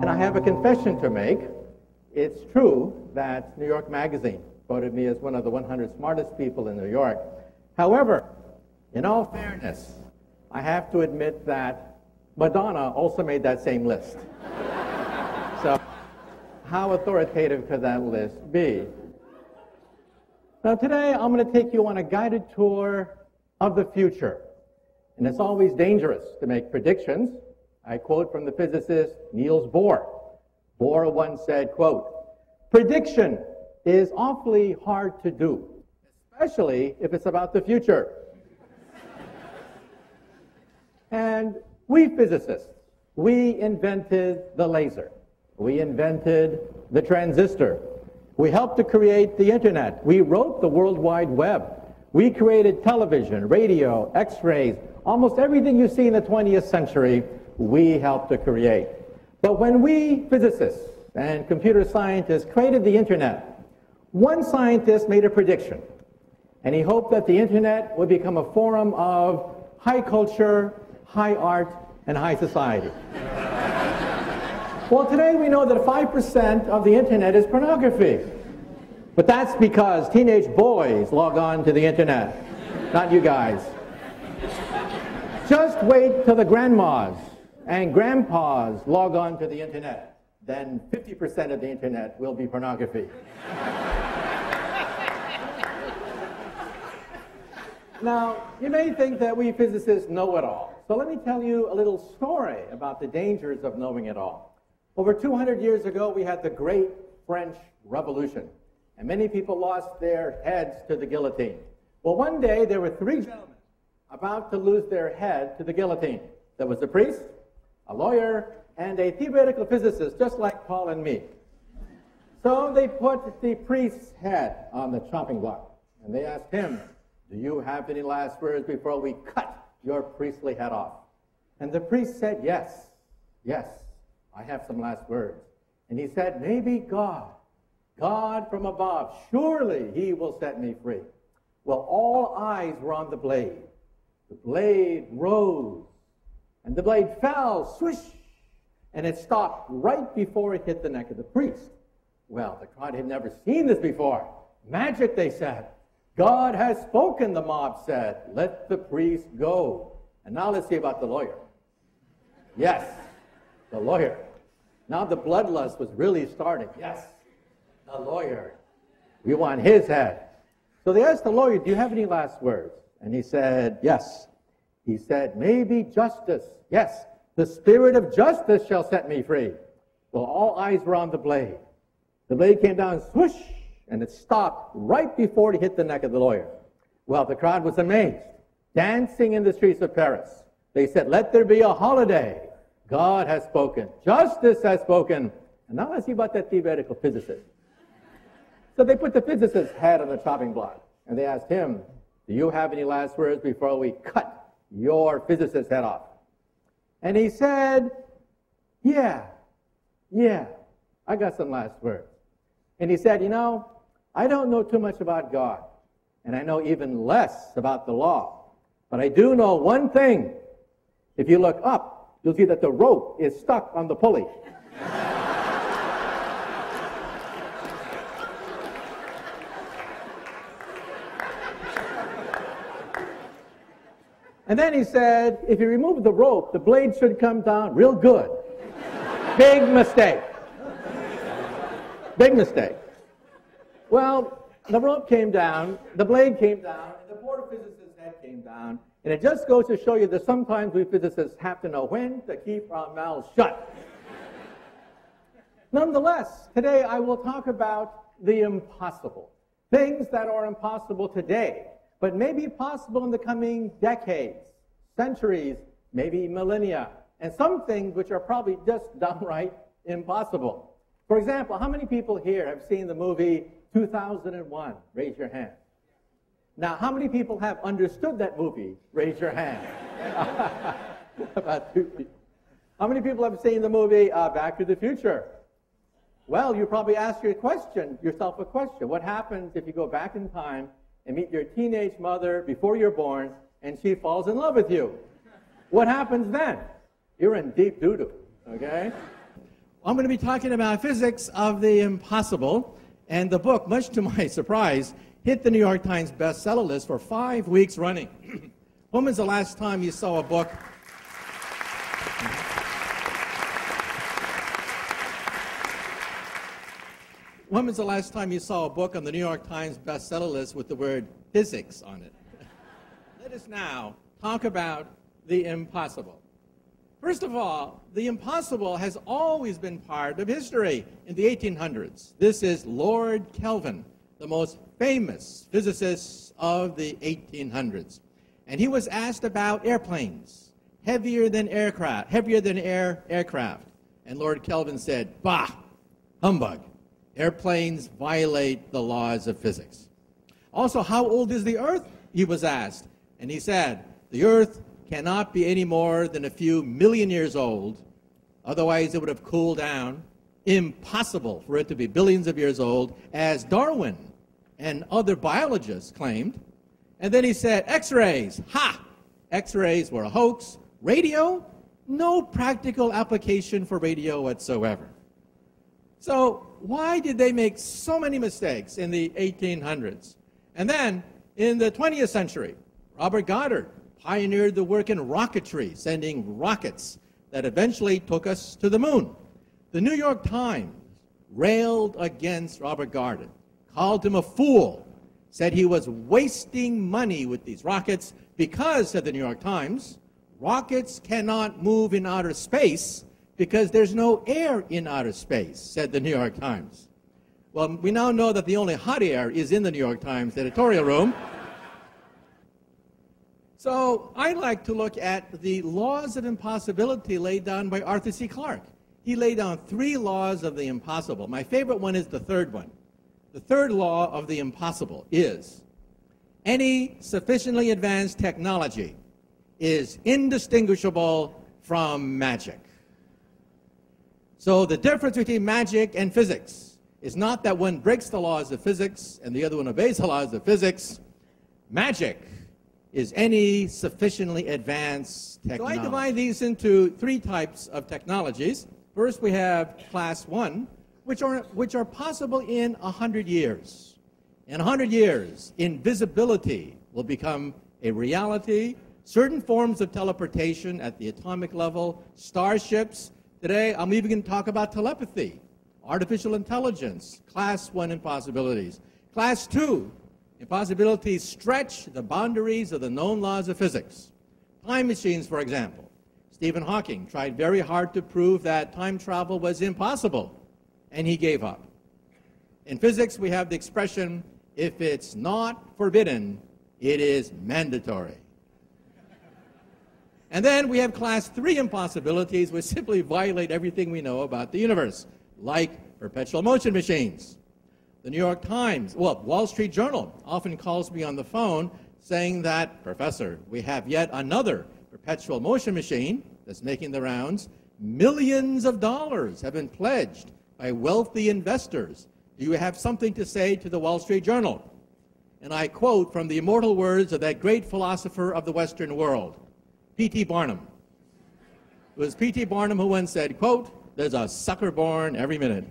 And I have a confession to make. It's true that New York Magazine voted me as one of the 100 smartest people in New York. However, in all fairness, I have to admit that Madonna also made that same list. So, how authoritative could that list be? Now today, I'm going to take you on a guided tour of the future. And it's always dangerous to make predictions. I quote from the physicist Niels Bohr. Bohr once said, quote, "Prediction is awfully hard to do, especially if it's about the future." And we physicists, we invented the laser. We invented the transistor. We helped to create the internet. We wrote the World Wide Web. We created television, radio, x-rays, almost everything you see in the 20th century, we helped to create. But when we physicists and computer scientists created the internet, one scientist made a prediction, and he hoped that the internet would become a forum of high culture, high art, and high society. Well, today we know that 5% of the internet is pornography. But that's because teenage boys log on to the internet, not you guys. Just wait till the grandmas and grandpas log on to the internet. Then 50% of the internet will be pornography. Now, you may think that we physicists know it all. So let me tell you a little story about the dangers of knowing it all. Over 200 years ago, we had the Great French Revolution, and many people lost their heads to the guillotine. Well, one day, there were three gentlemen about to lose their head to the guillotine. There was a priest, a lawyer, and a theoretical physicist, just like Paul and me. So they put the priest's head on the chopping block, and they asked him, "Do you have any last words before we cut your priestly head off?" And the priest said, yes, I have some last words. And he said, "Maybe God from above, surely he will set me free." Well, all eyes were on the blade. The blade rose, and the blade fell, swish, and it stopped right before it hit the neck of the priest. Well, the crowd had never seen this before. Magic, they said. "God has spoken," the mob said. "Let the priest go." And now let's see about the lawyer. Yes, the lawyer. Now the bloodlust was really starting. Yes, the lawyer. We want his head. So they asked the lawyer, "Do you have any last words?" And he said, yes. He said, "Maybe justice. Yes, the spirit of justice shall set me free." Well, all eyes were on the blade. The blade came down, swoosh, and it stopped right before it hit the neck of the lawyer. Well, the crowd was amazed, dancing in the streets of Paris. They said, "Let there be a holiday. God has spoken. Justice has spoken." And now let's see about that theoretical physicist. So they put the physicist's head on the chopping block, and they asked him, "Do you have any last words before we cut your physicist's head off?" And he said, yeah, I got some last words. And he said, "I don't know too much about God, and I know even less about the law, but I do know one thing. If you look up, you'll see that the rope is stuck on the pulley." And then he said, "If you remove the rope, the blade should come down real good." Big mistake. Big mistake. Well, the rope came down, the blade came down, and the poor physicist's head came down. And it just goes to show you that sometimes we physicists have to know when to keep our mouths shut. Nonetheless, today I will talk about the impossible. Things that are impossible today, but may be possible in the coming decades, centuries, maybe millennia, and some things which are probably just downright impossible. For example, how many people here have seen the movie 2001? Raise your hand. Now, how many people have understood that movie? Raise your hand. About 2 people. How many people have seen the movie Back to the Future? Well, you probably ask yourself a question. What happens if you go back in time and meet your teenage mother before you're born and she falls in love with you? What happens then? You're in deep doo-doo, okay? I'm going to be talking about physics of the impossible, and the book, much to my surprise, hit the New York Times bestseller list for 5 weeks running. When was the last time you saw a book? When was the last time you saw a book on the New York Times bestseller list with the word physics on it? Let us now talk about the impossible. First of all, the impossible has always been part of history in the 1800s. This is Lord Kelvin, the most famous physicist of the 1800s. And he was asked about airplanes, heavier than air aircraft. And Lord Kelvin said, "Bah, humbug. Airplanes violate the laws of physics." Also, how old is the Earth? He was asked. And he said, "The Earth cannot be any more than a few million years old. Otherwise, it would have cooled down. Impossible for it to be billions of years old, as Darwin and other biologists claimed." And then he said, X-rays, ha! X-rays were a hoax. Radio, no practical application for radio whatsoever. So why did they make so many mistakes in the 1800s? And then in the 20th century, Robert Goddard pioneered the work in rocketry, sending rockets that eventually took us to the moon. The New York Times railed against Robert Goddard, called him a fool, said he was wasting money with these rockets because, said the New York Times, rockets cannot move in outer space because there's no air in outer space, said the New York Times. Well, we now know that the only hot air is in the New York Times editorial room. So I like to look at the laws of impossibility laid down by Arthur C. Clarke. He laid down 3 laws of the impossible. My favorite one is the third one. The third law of the impossible is any sufficiently advanced technology is indistinguishable from magic. So the difference between magic and physics is not that one breaks the laws of physics and the other one obeys the laws of physics. Magic is any sufficiently advanced technology. So I divide these into 3 types of technologies. First, we have class 1, which are possible in 100 years. In 100 years, invisibility will become a reality. Certain forms of teleportation at the atomic level, starships. Today, I'm even going to talk about telepathy, artificial intelligence, class 1 impossibilities. Class 2, impossibilities stretch the boundaries of the known laws of physics. Time machines, for example. Stephen Hawking tried very hard to prove that time travel was impossible, and he gave up. In physics, we have the expression, if it's not forbidden, it is mandatory. And then we have class 3 impossibilities, which simply violate everything we know about the universe, like perpetual motion machines. The New York Times, Wall Street Journal often calls me on the phone saying that, "Professor, we have yet another perpetual motion machine that's making the rounds. Millions of dollars have been pledged by wealthy investors. Do you have something to say to the Wall Street Journal?" And I quote from the immortal words of that great philosopher of the Western world, P.T. Barnum. It was P.T. Barnum who once said, quote, "There's a sucker born every minute."